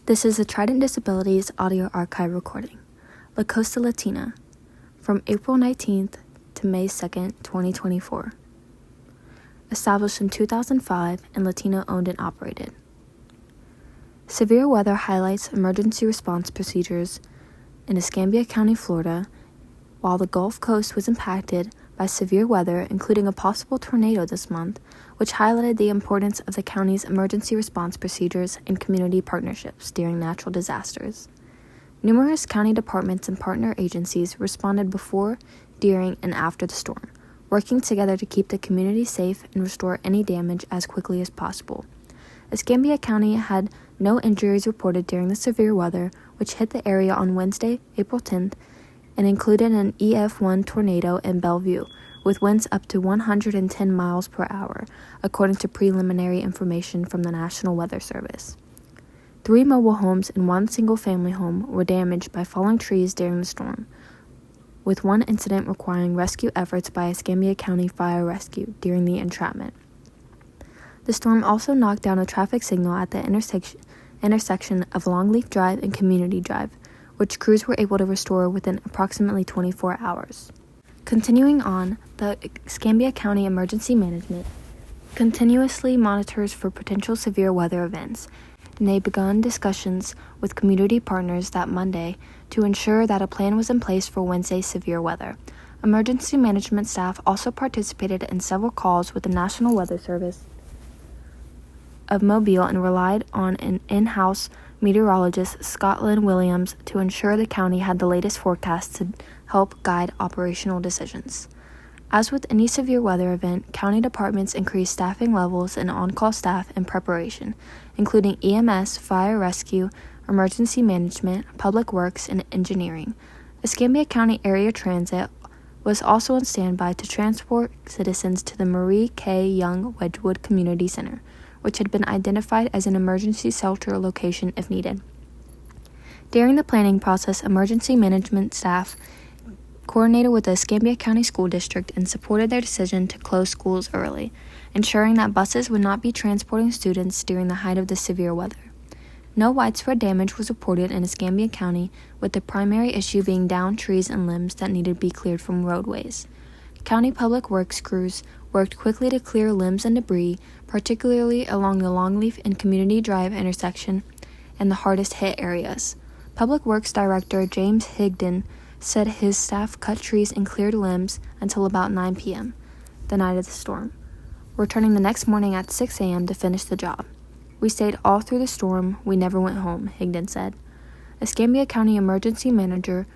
This is a Trident Disabilities audio archive recording, La Costa Latina, from April 19th to May 2nd, 2024. Established in 2005 and Latino-owned and operated. Severe weather highlights emergency response procedures in Escambia County, Florida, while the Gulf Coast was impacted by severe weather, including a possible tornado this month, which highlighted the importance of the county's emergency response procedures and community partnerships during natural disasters. Numerous county departments and partner agencies responded before, during, and after the storm, working together to keep the community safe and restore any damage as quickly as possible. Escambia County had no injuries reported during the severe weather, which hit the area on Wednesday, April 10th, and included an EF1 tornado in Bellevue, with winds up to 110 miles per hour, according to preliminary information from the National Weather Service. 3 mobile homes and 1 single-family home were damaged by falling trees during the storm, with one incident requiring rescue efforts by Escambia County Fire Rescue during the entrapment. The storm also knocked down a traffic signal at the intersection of Longleaf Drive and Community Drive, which crews were able to restore within approximately 24 hours. Continuing on, the Escambia County Emergency Management continuously monitors for potential severe weather events, and they began discussions with community partners that Monday to ensure that a plan was in place for Wednesday's severe weather. Emergency management staff also participated in several calls with the National Weather Service of Mobile and relied on an in-house meteorologist, Scotland Williams, to ensure the county had the latest forecasts to help guide operational decisions. As with any severe weather event, county departments increased staffing levels and on-call staff in preparation, including EMS, fire rescue, emergency management, public works, and engineering. Escambia County Area Transit was also on standby to transport citizens to the Marie K. Young Wedgwood Community Center, which had been identified as an emergency shelter location if needed. During the planning process, emergency management staff coordinated with the Escambia County School District and supported their decision to close schools early, ensuring that buses would not be transporting students during the height of the severe weather. No widespread damage was reported in Escambia County, with the primary issue being downed trees and limbs that needed to be cleared from roadways. County Public Works crews worked quickly to clear limbs and debris, particularly along the Longleaf and Community Drive intersection and the hardest hit areas. Public Works Director James Higdon said his staff cut trees and cleared limbs until about 9 p.m., the night of the storm, returning the next morning at 6 a.m. to finish the job. "We stayed all through the storm. We never went home," Higdon said. Escambia County Emergency Manager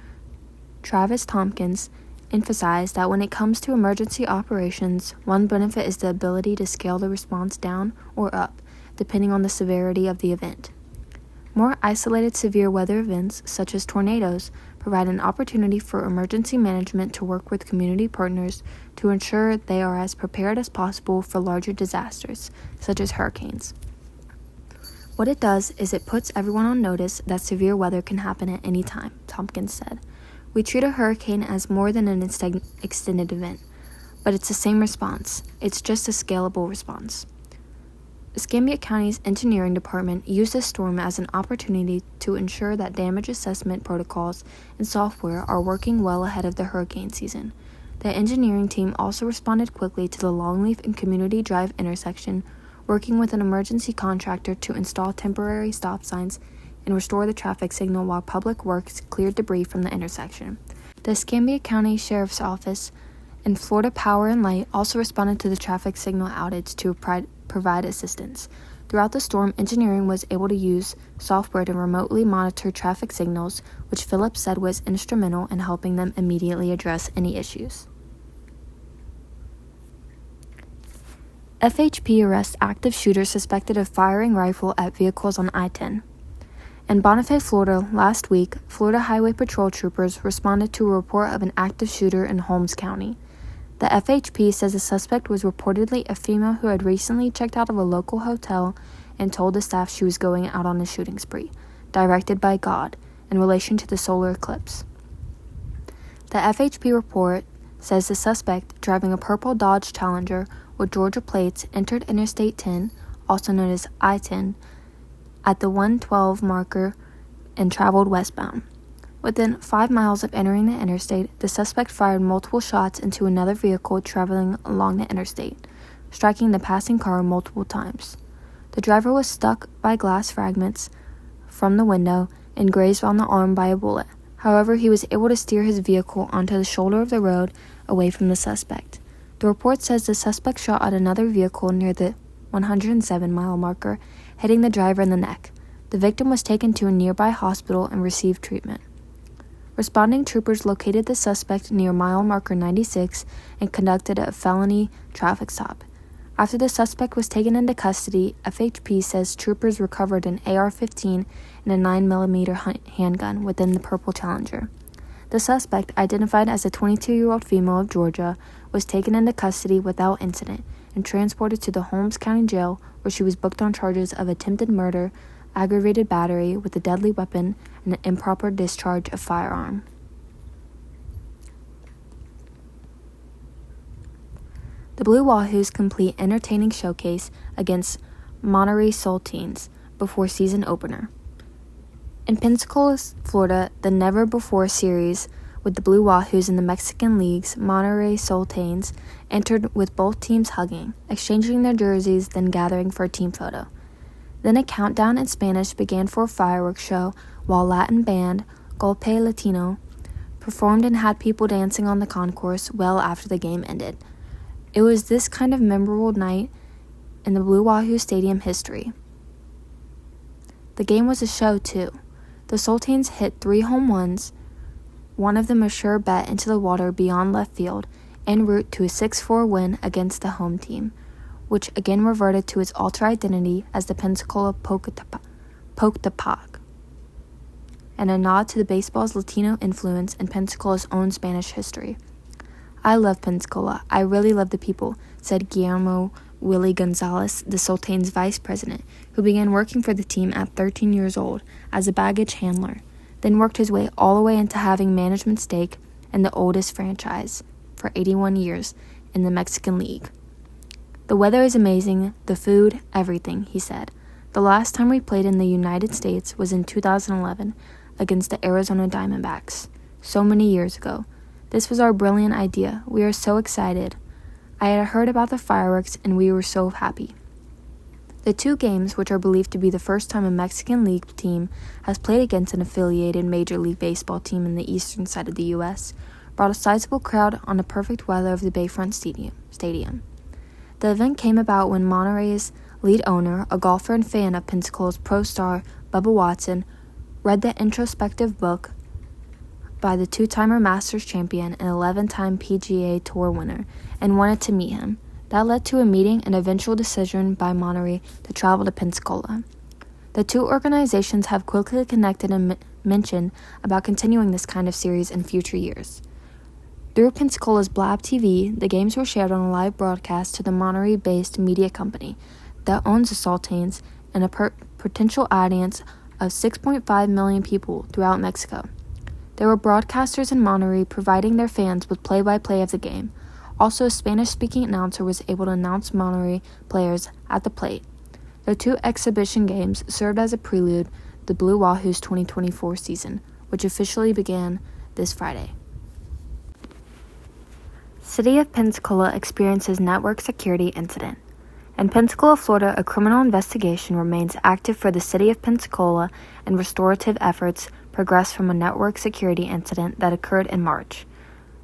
Travis Tompkins emphasized that when it comes to emergency operations, one benefit is the ability to scale the response down or up, depending on the severity of the event. More isolated severe weather events, such as tornadoes, provide an opportunity for emergency management to work with community partners to ensure they are as prepared as possible for larger disasters, such as hurricanes. "What it does is it puts everyone on notice that severe weather can happen at any time," Tompkins said. "We treat a hurricane as more than an extended event, but it's the same response. It's just a scalable response." Escambia County's engineering department used this storm as an opportunity to ensure that damage assessment protocols and software are working well ahead of the hurricane season. The engineering team also responded quickly to the Longleaf and Community Drive intersection, working with an emergency contractor to install temporary stop signs and restore the traffic signal while Public Works cleared debris from the intersection. The Escambia County Sheriff's Office and Florida Power and Light also responded to the traffic signal outage to provide assistance. Throughout the storm, engineering was able to use software to remotely monitor traffic signals, which Phillips said was instrumental in helping them immediately address any issues. FHP arrests active shooter suspected of firing rifle at vehicles on I-10. In Bonifay, Florida, last week, Florida Highway Patrol troopers responded to a report of an active shooter in Holmes County. The FHP says the suspect was reportedly a female who had recently checked out of a local hotel and told the staff she was going out on a shooting spree, directed by God, in relation to the solar eclipse. The FHP report says the suspect, driving a purple Dodge Challenger with Georgia plates, entered Interstate 10, also known as I-10, at the 112 marker and traveled westbound. Within 5 miles of entering the interstate, the suspect fired multiple shots into another vehicle traveling along the interstate, striking the passing car multiple times. The driver was struck by glass fragments from the window and grazed on the arm by a bullet. However, he was able to steer his vehicle onto the shoulder of the road away from the suspect. The report says the suspect shot at another vehicle near the 107-mile marker, hitting the driver in the neck. The victim was taken to a nearby hospital and received treatment. Responding troopers located the suspect near mile marker 96 and conducted a felony traffic stop. After the suspect was taken into custody, FHP says troopers recovered an AR-15 and a 9mm handgun within the purple Challenger. The suspect, identified as a 22-year-old female of Georgia, was taken into custody without incident and transported to the Holmes County Jail, where she was booked on charges of attempted murder, aggravated battery with a deadly weapon, and an improper discharge of firearm. The Blue Wahoos complete entertaining showcase against Monterey Saltines before season opener. In Pensacola, Florida, the never-before series with the Blue Wahoos in the Mexican League's Monterey Saltines entered with both teams hugging, exchanging their jerseys, then gathering for a team photo. Then a countdown in Spanish began for a fireworks show while Latin band Costa Latina performed and had people dancing on the concourse well after the game ended. It was this kind of memorable night in the Blue Wahoo Stadium history. The game was a show, too. The Saltines hit 3 home runs, one of them a sure bet into the water beyond left field, en route to a 6-4 win against the home team, which again reverted to its alter identity as the Pensacola Poke-the-Pac, and a nod to the baseball's Latino influence in Pensacola's own Spanish history. "I love Pensacola. I really love the people," said Guillermo Willie Gonzalez, the Saltines vice president, who began working for the team at 13 years old as a baggage handler, then worked his way all the way into having management stake in the oldest franchise, for 81 years, in the Mexican League. "The weather is amazing, the food, everything," he said. "The last time we played in the United States was in 2011 against the Arizona Diamondbacks. So many years ago. This was our brilliant idea. We are so excited. I had heard about the fireworks and we were so happy." The 2 games, which are believed to be the first time a Mexican League team has played against an affiliated Major League Baseball team in the eastern side of the U.S., brought a sizable crowd on the perfect weather of the Bayfront Stadium. The event came about when Monterey's lead owner, a golfer and fan of Pensacola's pro star Bubba Watson, read the introspective book by the 2-timer Masters champion and 11-time PGA Tour winner, and wanted to meet him. That led to a meeting and eventual decision by Monterey to travel to Pensacola. The 2 organizations have quickly connected and mentioned about continuing this kind of series in future years. Through Pensacola's Blab TV, the games were shared on a live broadcast to the Monterey-based media company that owns the Saltines and a potential audience of 6.5 million people throughout Mexico. There were broadcasters in Monterey providing their fans with play-by-play of the game. Also, a Spanish-speaking announcer was able to announce Monterey players at the plate. The 2 exhibition games served as a prelude to the Blue Wahoos 2024 season, which officially began this Friday. City of Pensacola experiences network security incident. In Pensacola, Florida, a criminal investigation remains active for the City of Pensacola, and restorative efforts progress from a network security incident that occurred in March.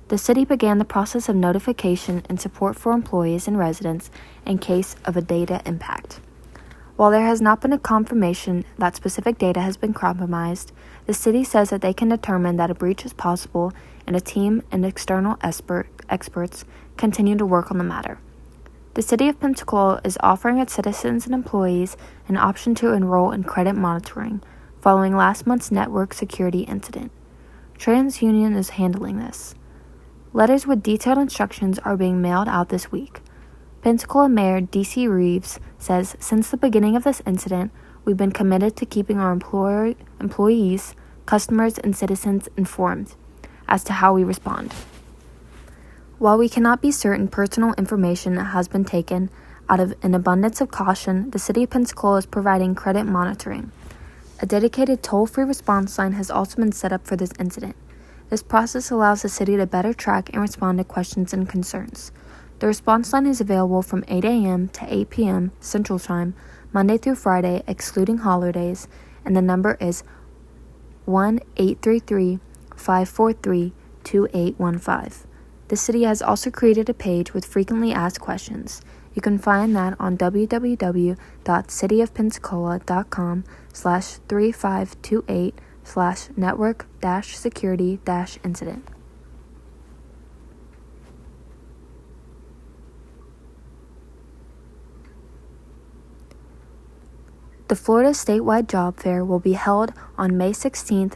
The city began the process of notification and support for employees and residents in case of a data impact. While there has not been a confirmation that specific data has been compromised, the city says that they can determine that a breach is possible, and a team and external experts continue to work on the matter. The City of Pensacola is offering its citizens and employees an option to enroll in credit monitoring following last month's network security incident. TransUnion is handling this. Letters with detailed instructions are being mailed out this week. Pensacola Mayor D.C. Reeves says, "Since the beginning of this incident, we've been committed to keeping our employees, customers, and citizens informed as to how we respond. While we cannot be certain personal information has been taken, Out of an abundance of caution, the City of Pensacola is providing credit monitoring. A dedicated toll-free response line has also been set up for this incident. This process allows the city to better track and respond to questions and concerns. The response line is available from 8 a.m. to 8 p.m. Central Time, Monday through Friday, excluding holidays, and the number is 1-833-543-2815. The city has also created a page with frequently asked questions. You can find that on www.cityofpensacola.com/3528/network-security-incident. The Florida Statewide Job Fair will be held on May 16,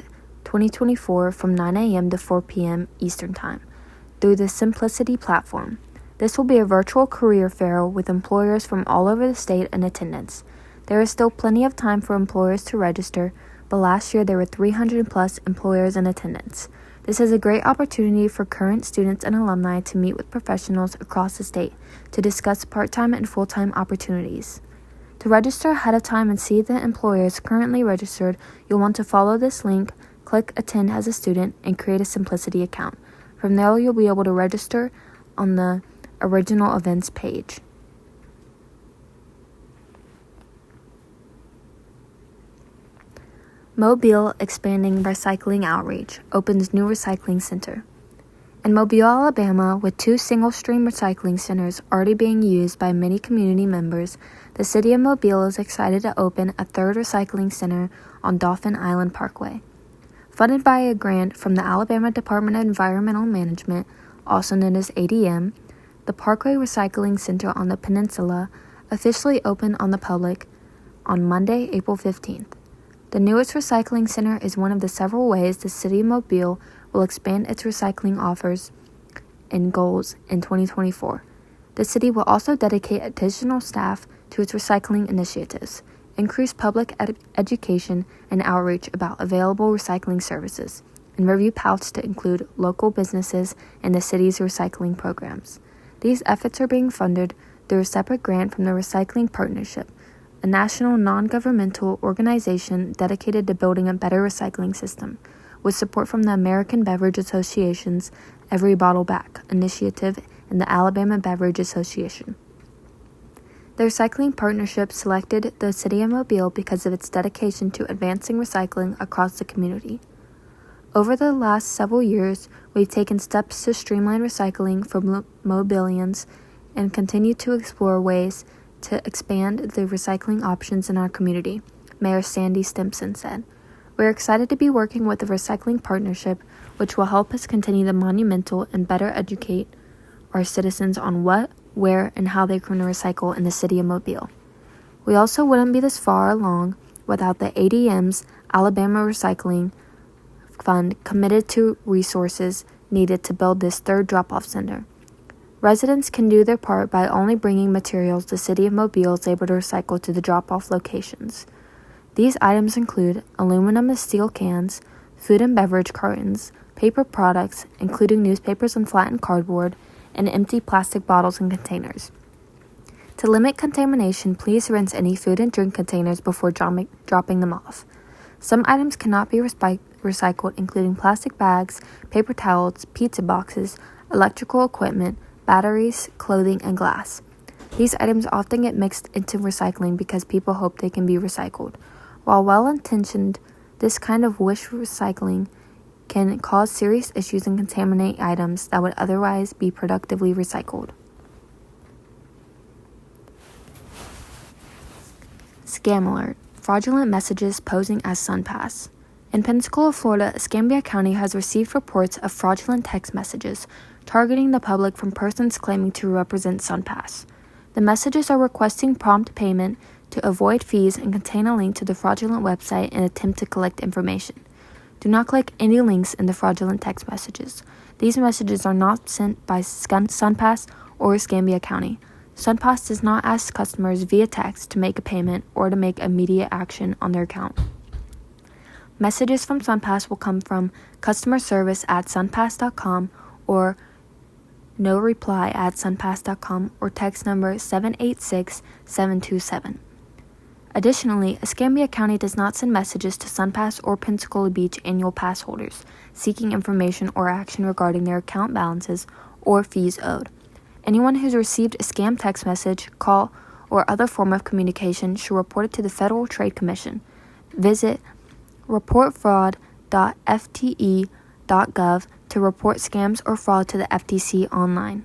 2024 from 9 a.m. to 4 p.m. Eastern Time through the Simplicity platform. This will be a virtual career fair with employers from all over the state in attendance. There is still plenty of time for employers to register, but last year there were 300 plus employers in attendance. This is a great opportunity for current students and alumni to meet with professionals across the state to discuss part-time and full-time opportunities. To register ahead of time and see the employers currently registered, you'll want to follow this link, click Attend as a Student, and create a Simplicity account. From there, you'll be able to register on the original events page. Mobile expanding recycling outreach, opens new recycling center. In Mobile, Alabama, with 2 single-stream recycling centers already being used by many community members, the city of Mobile is excited to open a 3rd recycling center on Dauphin Island Parkway. Funded by a grant from the Alabama Department of Environmental Management, also known as ADM, the Parkway Recycling Center on the peninsula officially opened on the public on Monday, April 15th. The newest recycling center is one of the several ways the city of Mobile will expand its recycling offers and goals in 2024. The city will also dedicate additional staff to its recycling initiatives, increase public education and outreach about available recycling services, and review paths to include local businesses in the city's recycling programs. These efforts are being funded through a separate grant from the Recycling Partnership, a national non-governmental organization dedicated to building a better recycling system, with support from the American Beverage Association's Every Bottle Back initiative and the Alabama Beverage Association. The Recycling Partnership selected the City of Mobile because of its dedication to advancing recycling across the community. Over the last several years, we've taken steps to streamline recycling for Mobilians and continue to explore ways to expand the recycling options in our community, Mayor Sandy Stimpson said. We're excited to be working with the Recycling Partnership, which will help us continue the monumental and better educate our citizens on what, where, and how they can recycle in the city of Mobile. We also wouldn't be this far along without the ADM's Alabama Recycling Fund committed to resources needed to build this 3rd drop-off center. Residents can do their part by only bringing materials the city of Mobile is able to recycle to the drop-off locations. These items include aluminum and steel cans, food and beverage cartons, paper products, including newspapers and flattened cardboard, and empty plastic bottles and containers. To limit contamination, please rinse any food and drink containers before dropping them off. Some items cannot be recycled, including plastic bags, paper towels, pizza boxes, electrical equipment, batteries, clothing, and glass. These items often get mixed into recycling because people hope they can be recycled. While well-intentioned, this kind of wish recycling can cause serious issues and contaminate items that would otherwise be productively recycled. Scam alert. Fraudulent messages posing as SunPass. In Pensacola, Florida, Escambia County has received reports of fraudulent text messages targeting the public from persons claiming to represent SunPass. The messages are requesting prompt payment to avoid fees and contain a link to the fraudulent website and attempt to collect information. Do not click any links in the fraudulent text messages. These messages are not sent by SunPass or Escambia County. SunPass does not ask customers via text to make a payment or to make immediate action on their account. Messages from SunPass will come from customer service@sunpass.com or no reply at sunpass.com or text number 786-727. Additionally, Escambia County does not send messages to SunPass or Pensacola Beach annual pass holders seeking information or action regarding their account balances or fees owed. Anyone who's received a scam text message, call, or other form of communication should report it to the Federal Trade Commission. Visit reportfraud.fte.gov to report scams or fraud to the FTC online.